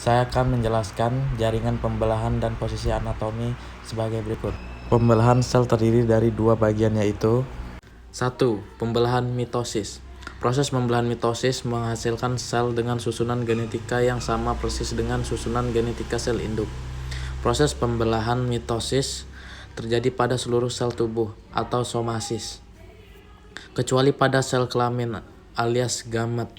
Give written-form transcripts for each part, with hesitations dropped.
Saya akan menjelaskan jaringan pembelahan dan posisi anatomi sebagai berikut. Pembelahan sel terdiri dari dua bagian, yaitu 1. Pembelahan mitosis. Proses pembelahan mitosis menghasilkan sel dengan susunan genetika yang sama persis dengan susunan genetika sel induk. Proses pembelahan mitosis terjadi pada seluruh sel tubuh atau somasis, kecuali pada sel kelamin alias gamet.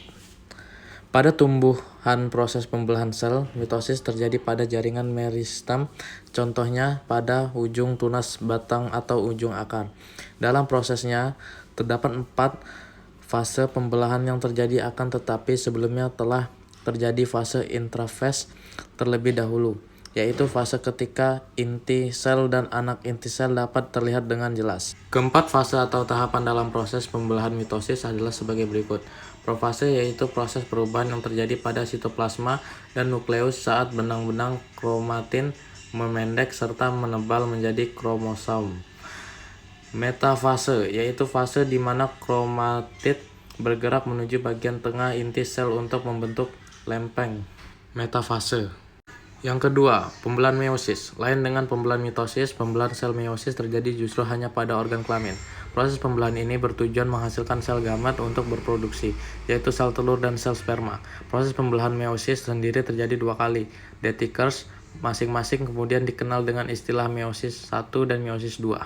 Pada tumbuhan, proses pembelahan sel mitosis terjadi pada jaringan meristem, contohnya pada ujung tunas batang atau ujung akar. Dalam prosesnya, terdapat 4 fase pembelahan yang terjadi tetapi sebelumnya telah terjadi fase intrafase terlebih dahulu, yaitu fase ketika inti sel dan anak inti sel dapat terlihat dengan jelas. Keempat fase atau tahapan dalam proses pembelahan mitosis adalah sebagai berikut. Profase yaitu proses perubahan yang terjadi pada sitoplasma dan nukleus saat benang-benang kromatin memendek serta menebal menjadi kromosom. Metafase yaitu fase di mana kromatid bergerak menuju bagian tengah inti sel untuk membentuk lempeng. Metafase. Yang kedua, pembelahan meiosis. Lain dengan pembelahan mitosis, pembelahan sel meiosis terjadi justru hanya pada organ kelamin. Proses pembelahan ini bertujuan menghasilkan sel gamet untuk berproduksi, yaitu sel telur dan sel sperma. Proses pembelahan meiosis sendiri terjadi 2 kali, Detikers, masing-masing kemudian dikenal dengan istilah meiosis 1 dan meiosis 2.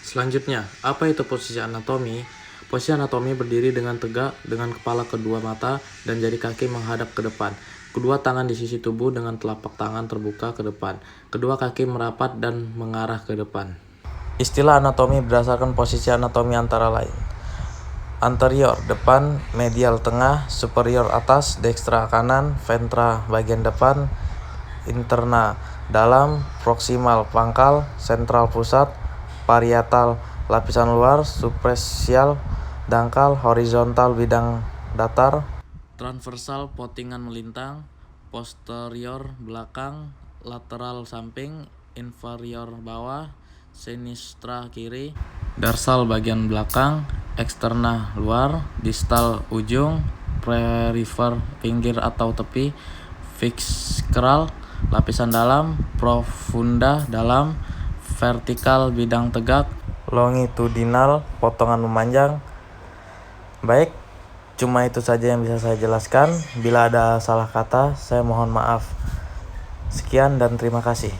Selanjutnya, apa itu posisi anatomi? Posisi anatomi berdiri dengan tegak dengan kepala, kedua mata, dan jari kaki menghadap ke depan. Kedua tangan di sisi tubuh dengan telapak tangan terbuka ke depan. Kedua kaki merapat dan mengarah ke depan. Istilah anatomi berdasarkan posisi anatomi antara lain: anterior depan, medial tengah, superior atas, dextra kanan, ventral bagian depan, interna dalam, proximal pangkal, sentral pusat, parietal lapisan luar, superficial dangkal, horizontal bidang datar, transversal potingan melintang, posterior belakang, lateral samping, inferior bawah, sinistra kiri, dorsal bagian belakang, eksterna luar, distal ujung, perifer pinggir atau tepi, visceral lapisan dalam, profunda dalam, vertikal bidang tegak, longitudinal potongan memanjang. Baik, cuma itu saja yang bisa saya jelaskan. Bila ada salah kata, saya mohon maaf. Sekian dan terima kasih.